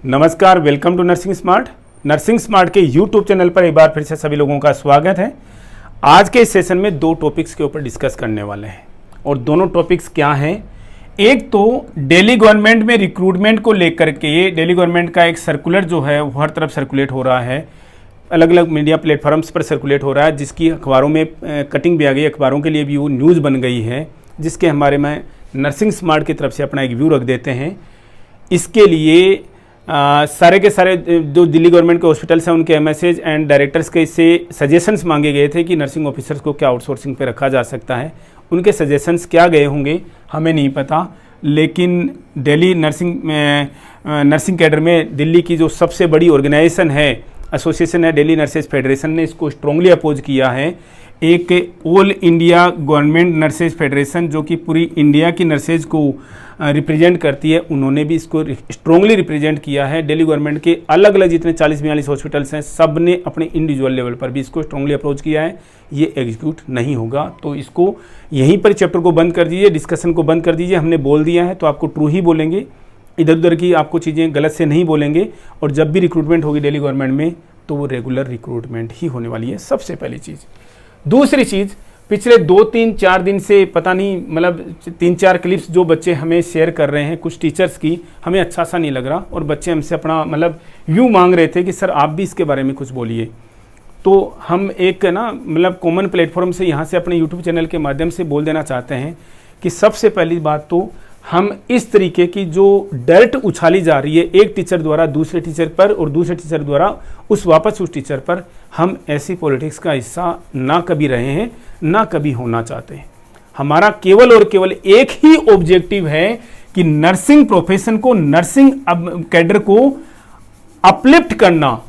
नमस्कार, welcome to nursing smart. Nursing smart के YouTube channel पर एक बार फिर से सभी लोगों का स्वागत है। आज के इस सेशन में दो टॉपिक्स के ऊपर डिस्कस करने वाले हैं और दोनों टॉपिक्स क्या हैं। एक तो दिल्ली गवर्नमेंट में रिक्रूटमेंट को लेकर के, ये दिल्ली गवर्नमेंट का एक सर्कुलर जो है वो हर तरफ सर्कुलेट हो रहा है, अलग अलग मीडिया प्लेटफॉर्म्स पर सर्कुलेट हो रहा है, जिसकी अखबारों में कटिंग भी आ गई, अखबारों के लिए भी वो न्यूज़ बन गई है, जिसके हमारे में नर्सिंग स्मार्ट की तरफ से अपना एक व्यू रख देते हैं। इसके लिए सारे के सारे जो दिल्ली गवर्नमेंट के हॉस्पिटल्स हैं उनके एमएसएज एंड डायरेक्टर्स के इससे सजेशंस मांगे गए थे कि नर्सिंग ऑफिसर्स को क्या आउटसोर्सिंग पे रखा जा सकता है। उनके सजेशंस क्या गए होंगे हमें नहीं पता, लेकिन दिल्ली नर्सिंग कैडर में दिल्ली की जो सबसे बड़ी ऑर्गेनाइजेशन है, एसोसिएशन है दिल्ली नर्सेज फेडरेशन ने इसको स्ट्रांगली अपोज किया है। एक all India government nurses federation जो कि पूरी इंडिया की नर्सेज को रिप्रेजेंट करती है, उन्होंने भी इसको स्ट्रांगली रिप्रेजेंट किया है। दिल्ली गवर्नमेंट के अलग अलग जितने 40-42 हॉस्पिटल्स हैं, सब ने अपने इंडिविजुअल लेवल पर भी इसको स्ट्रांगली अप्रोच किया है। ये एग्जीक्यूट नहीं होगा तो इसको यहीं पर चैप्टर को बंद कर दीजिए, डिस्कशन को बंद कर दीजिए। हमने बोल दिया है तो आपको ट्रू ही बोलेंगे, इधर उधर की आपको चीज़ें गलत से नहीं बोलेंगे। और जब भी रिक्रूटमेंट होगी दिल्ली गवर्नमेंट में तो वो रेगुलर रिक्रूटमेंट ही होने वाली है, सबसे पहली चीज़। दूसरी चीज़, पिछले 2-3-4 दिन से पता नहीं, मतलब 3-4 क्लिप्स जो बच्चे हमें शेयर कर रहे हैं कुछ टीचर्स की, हमें अच्छा सा नहीं लग रहा और बच्चे हमसे अपना मतलब व्यू मांग रहे थे कि सर आप भी इसके बारे में कुछ बोलिए। तो हम एक ना मतलब कॉमन प्लेटफॉर्म से यहाँ से अपने यूट्यूब चैनल के माध्यम से बोल देना चाहते हैं कि सबसे पहली बात तो हम इस तरीके की जो डर्ट उछाली जा रही है एक टीचर द्वारा दूसरे टीचर पर और दूसरे टीचर द्वारा वापस उस टीचर पर, हम ऐसी पॉलिटिक्स का हिस्सा ना कभी रहे हैं, ना कभी होना चाहते हैं। हमारा केवल और केवल एक ही ऑब्जेक्टिव है कि नर्सिंग प्रोफेशन को, नर्सिंग कैडर को अपलिफ्ट करना,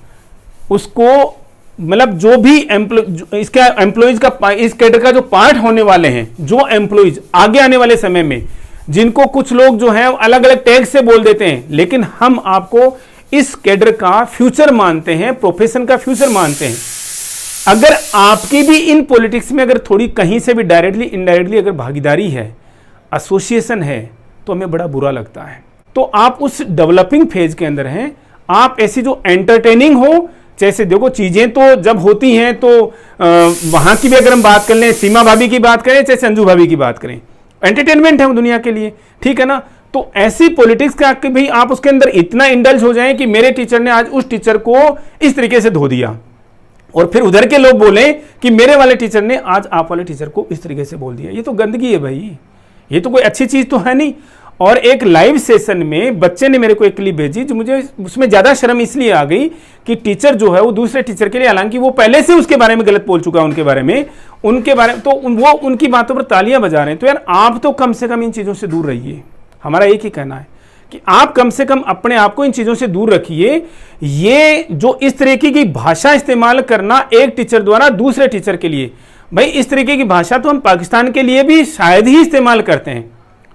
उसको मतलब जो भी इसका एम्प्लॉइज का, इस कैडर का जो पार्ट होने वाले हैं, जो एम्प्लॉइज आगे आने वाले समय में, जिनको कुछ लोग जो है अलग अलग टैग से बोल देते हैं, लेकिन हम आपको इस कैडर का फ्यूचर मानते हैं, प्रोफेशन का फ्यूचर मानते हैं। अगर आपकी भी इन पॉलिटिक्स में अगर थोड़ी कहीं से भी डायरेक्टली इनडायरेक्टली अगर भागीदारी है, एसोसिएशन है, तो हमें बड़ा बुरा लगता है। तो आप उस डेवलपिंग फेज के अंदर हैं। आप ऐसी जो एंटरटेनिंग हो, जैसे देखो चीजें तो जब होती हैं तो वहां की भी अगर हम बात कर लें, सीमा भाभी की बात करें चाहे संजू भाभी की बात करें, एंटरटेनमेंट है वो दुनिया के लिए, ठीक है ना। तो ऐसी पॉलिटिक्स का कि भाई आप उसके अंदर इतना इंडल्ज हो जाएं कि मेरे टीचर ने आज उस टीचर को इस तरीके से धो दिया, और फिर उधर के लोग बोले कि मेरे वाले टीचर ने आज आप वाले टीचर को इस तरीके से बोल दिया। ये तो गंदगी है भाई, ये तो कोई अच्छी चीज तो है नहीं। और एक लाइव सेशन में बच्चे ने मेरे को एक क्लिप भेजी जो मुझे उसमें ज्यादा शर्म इसलिए आ गई कि टीचर जो है वो दूसरे टीचर के लिए, हालांकि वो पहले से उसके बारे में गलत बोल चुका है, उनके बारे में तो वो उनकी बातों पर तालियां बजा रहे हैं। तो यार आप तो कम से कम इन चीजों से दूर रहिए। हमारा एक ही कहना है कि आप कम से कम अपने आप को इन चीजों से दूर रखिए। ये जो इस तरीके की भाषा इस्तेमाल करना एक टीचर द्वारा दूसरे टीचर के लिए, भाई इस तरीके की भाषा तो हम पाकिस्तान के लिए भी शायद ही इस्तेमाल करते हैं,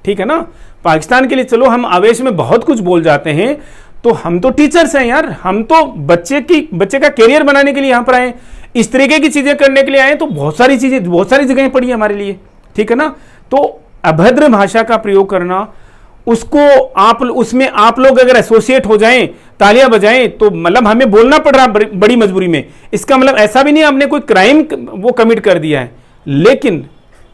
ठीक है ना। पाकिस्तान के लिए चलो हम आवेश में बहुत कुछ बोल जाते हैं, तो हम तो टीचर्स हैं यार, हम तो बच्चे का कैरियर बनाने के लिए यहाँ पर आए, इस तरीके की चीजें करने के लिए आए। तो बहुत सारी जगहें पड़ी हमारे लिए, ठीक है ना। तो अभद्र भाषा का प्रयोग करना, उसको उसमें आप लोग अगर एसोसिएट हो जाएं, तालियां बजाएं, तो मतलब हमें बोलना पड़ रहा बड़ी मजबूरी में। इसका मतलब ऐसा भी नहीं हमने कोई क्राइम वो कमिट कर दिया है, लेकिन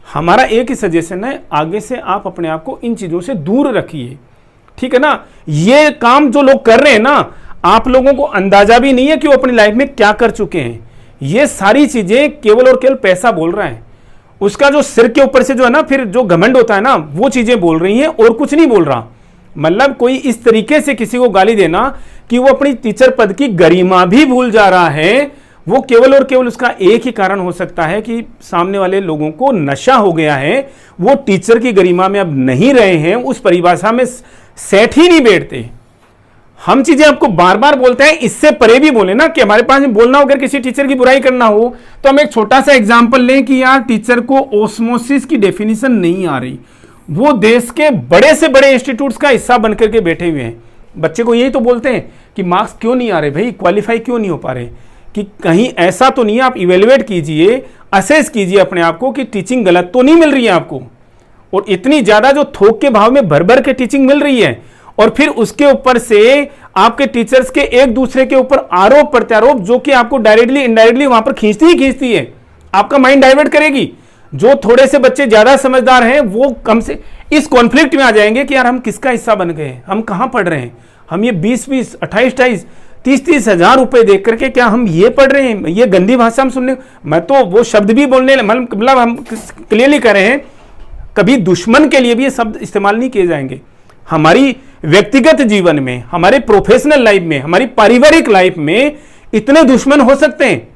हमारा एक ही सजेशन है, आगे से आप अपने आप को इन चीजों से दूर रखिए, ठीक है ना। ये काम जो लोग कर रहे हैं ना, आप लोगों को अंदाजा भी नहीं है कि वो अपनी लाइफ में क्या कर चुके हैं। ये सारी चीजें केवल और केवल पैसा बोल रहा है, उसका जो सिर के ऊपर से जो है ना फिर जो घमंड होता है ना, वो चीजें बोल रही हैं और कुछ नहीं बोल रहा। मतलब कोई इस तरीके से किसी को गाली देना कि वो अपनी टीचर पद की गरिमा भी भूल जा रहा है, वो केवल और केवल उसका एक ही कारण हो सकता है कि सामने वाले लोगों को नशा हो गया है, वो टीचर की गरिमा में अब नहीं रहे हैं, उस परिभाषा में सेट ही नहीं बैठते। हम चीजें आपको बार बार बोलते हैं, इससे परे भी बोले ना कि हमारे पास में बोलना हो, अगर किसी टीचर की बुराई करना हो तो हम एक छोटा सा एग्जांपल लें कि यार टीचर को ओस्मोसिस की डेफिनेशन नहीं आ रही, वो देश के बड़े से बड़े इंस्टीट्यूट्स का हिस्सा बनकर के बैठे हुए हैं, बच्चे को यही तो बोलते हैं कि मार्क्स क्यों नहीं आ रहे भाई, क्वालिफाई क्यों नहीं हो पा रहे, कि कहीं ऐसा तो नहीं है। आप इवेल्युएट कीजिए, असेस कीजिए अपने आप को कि टीचिंग गलत तो नहीं मिल रही है आपको, और इतनी ज्यादा जो थोक के भाव में भर भर के टीचिंग मिल रही है, और फिर उसके ऊपर से आपके टीचर्स के एक दूसरे के ऊपर आरोप प्रत्यारोप, जो कि आपको डायरेक्टली इनडायरेक्टली वहां पर खींचती है, आपका माइंड डाइवर्ट करेगी। जो थोड़े से बच्चे ज्यादा समझदार हैं वो कम से इस कॉन्फ्लिक्ट में आ जाएंगे कि यार हम किसका हिस्सा बन गए, हम कहां पढ़ रहे हैं, हम ये 20-20, 28-28, 30-30 हजार रुपए देख करके क्या हम ये पढ़ रहे हैं, ये गंदी भाषा हम सुनने। मैं तो वो शब्द भी बोलने मतलब हम क्लियरली कह रहे हैं, कभी दुश्मन के लिए भी ये शब्द इस्तेमाल नहीं किए जाएंगे। हमारी व्यक्तिगत जीवन में, हमारे प्रोफेशनल लाइफ में, हमारी पारिवारिक लाइफ में इतने दुश्मन हो सकते हैं,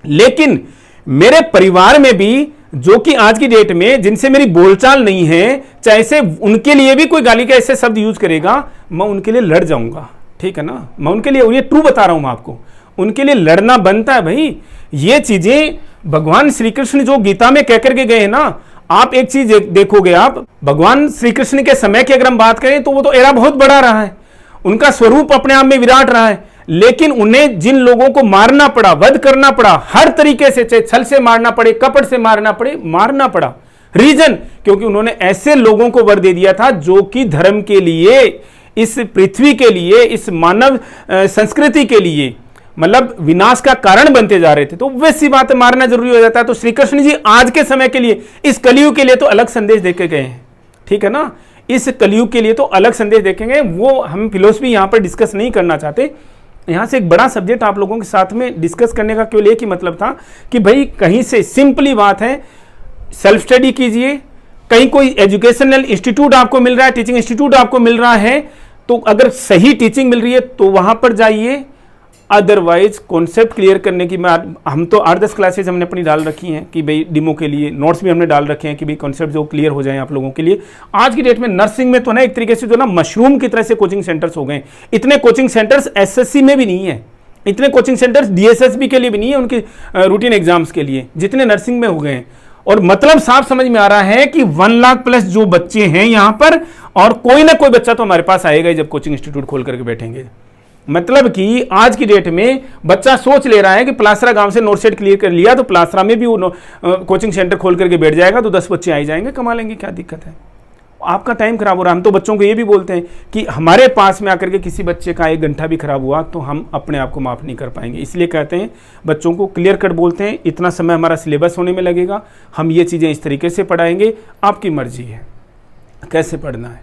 लेकिन मेरे परिवार में भी जो कि आज की डेट में जिनसे मेरी बोलचाल नहीं है, चाहे से उनके लिए भी कोई गाली का ऐसे शब्द यूज करेगा, मैं उनके लिए लड़ जाऊंगा। ठीक है ना, मैं उनके लिए, ये ट्रू बता रहा हूं मैं आपको, उनके लिए लड़ना बनता है भाई। ये चीजें भगवान श्री कृष्ण जो गीता में कह करके गए हैं ना, आप एक चीज देखोगे, आप भगवान श्री कृष्ण के समय की अगर हम बात करें तो वो तो एरा बहुत बड़ा रहा है, उनका स्वरूप अपने आप में विराट रहा है, लेकिन उन्हें जिन लोगों को मारना पड़ा, वध करना पड़ा, हर तरीके से, चाहे छल से मारना पड़े, कपट से मारना पड़े, मारना पड़ा। रीजन, क्योंकि उन्होंने ऐसे लोगों को वर दे दिया था जो कि धर्म के लिए, इस पृथ्वी के लिए, इस मानव संस्कृति के लिए मतलब विनाश का कारण बनते जा रहे थे। तो वैसी बात मारना जरूरी हो जाता है। तो श्री कृष्ण जी आज के समय के लिए, इस कलयुग के लिए तो अलग संदेश देके गए हैं। ठीक है ना, इस कलयुग के लिए तो अलग संदेश देखेंगे, वो हम फिलोसफी यहां पर डिस्कस नहीं करना चाहते। यहां से एक बड़ा सब्जेक्ट आप लोगों के साथ में डिस्कस करने का केवल एक ही मतलब था कि भाई कहीं से सिंपली बात है, सेल्फ स्टडी कीजिए। कहीं कोई एजुकेशनल इंस्टीट्यूट आपको मिल रहा है, टीचिंग इंस्टीट्यूट आपको मिल रहा है, तो अगर सही टीचिंग मिल रही है तो वहां पर जाइए। अदरवाइज कॉन्सेप्ट क्लियर करने की, हम तो 8-10 क्लासेज हमने अपनी डाल रखी हैं कि भाई डिमो के लिए, नोट्स भी हमने डाल रखे हैं कि भाई कॉन्सेप्ट जो क्लियर हो जाए आप लोगों के लिए। आज की डेट में नर्सिंग में तो ना एक तरीके से जो ना मशरूम की तरह से कोचिंग सेंटर्स हो गए। इतने कोचिंग सेंटर्स एसएससी में भी नहीं है, इतने कोचिंग सेंटर्स डीएसएसबी के लिए भी नहीं है, उनके रूटीन एग्जाम्स के लिए, जितने नर्सिंग में हो गए हैं। और मतलब साफ समझ में आ रहा है कि 1 लाख प्लस जो बच्चे हैं यहां पर, और कोई ना कोई बच्चा तो हमारे पास आएगा ही जब कोचिंग इंस्टीट्यूट खोल करके बैठेंगे। मतलब कि आज की डेट में बच्चा सोच ले रहा है कि पलासरा गांव से नोट सेट क्लियर कर लिया तो पलासरा में भी वो कोचिंग सेंटर खोल करके बैठ जाएगा तो 10 बच्चे आ ही जाएंगे, कमा लेंगे, क्या दिक्कत है। आपका टाइम खराब हो रहा है। हम तो बच्चों को ये भी बोलते हैं कि हमारे पास में आकर के किसी बच्चे का 1 घंटा भी खराब हुआ तो हम अपने आप को माफ नहीं कर पाएंगे। इसलिए कहते हैं बच्चों को क्लियर कट बोलते हैं, इतना समय हमारा सिलेबस होने में लगेगा, हम ये चीज़ें इस तरीके से पढ़ाएंगे, आपकी मर्जी है कैसे पढ़ना है।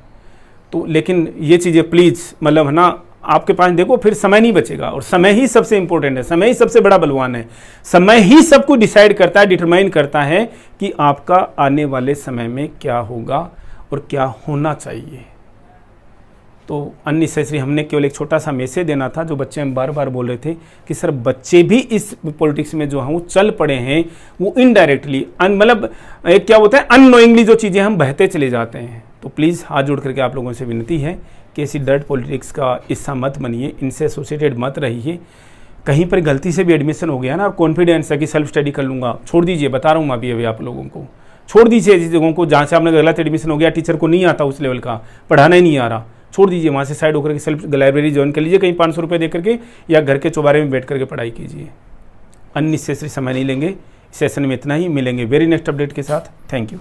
तो लेकिन ये चीज़ें प्लीज़ मतलब है ना, आपके पास देखो फिर समय नहीं बचेगा। और समय ही सबसे इंपॉर्टेंट है, समय ही सबसे बड़ा बलवान है। समय ही सब कुछ डिसाइड करता है, डिटरमाइन करता है कि आपका आने वाले समय में क्या होगा और क्या होना चाहिए। तो अननेसेसरी हमने केवल एक छोटा सा मैसेज देना था। जो बच्चे हम बार बार बोल रहे थे कि सर बच्चे भी इस पॉलिटिक्स में जो हैं वो चल पड़े हैं, वो इनडायरेक्टली मतलब क्या होता है, अननोइंगली जो चीज़ें हम बहते चले जाते हैं। तो प्लीज़ हाथ जोड़ करके आप लोगों से विनती है कि ऐसी डर्ट पॉलिटिक्स का हिस्सा मत बनिए, इनसे एसोसिएटेड मत रहिए। कहीं पर गलती से भी एडमिशन हो गया ना, और कॉन्फिडेंस है कि सेल्फ स्टडी कर लूँगा, छोड़ दीजिए। बता रहा हूँ मैं अभी आप लोगों को, छोड़ दीजिए ऐसी जगहों को जहाँ से आपने गलत एडमिशन हो गया, टीचर को नहीं आता उस लेवल का, पढ़ाना ही नहीं आ रहा, छोड़ दीजिए। वहाँ से साइड होकर के सेल्फ लाइब्रेरी ज्वाइन कर लीजिए, कहीं 500 रुपये दे करके, या घर के चौबारे में बैठ करके पढ़ाई कीजिए। अननेसेसरी समय नहीं लेंगे। सेशन में इतना ही, मिलेंगे वेरी नेक्स्ट अपडेट के साथ। Thank you.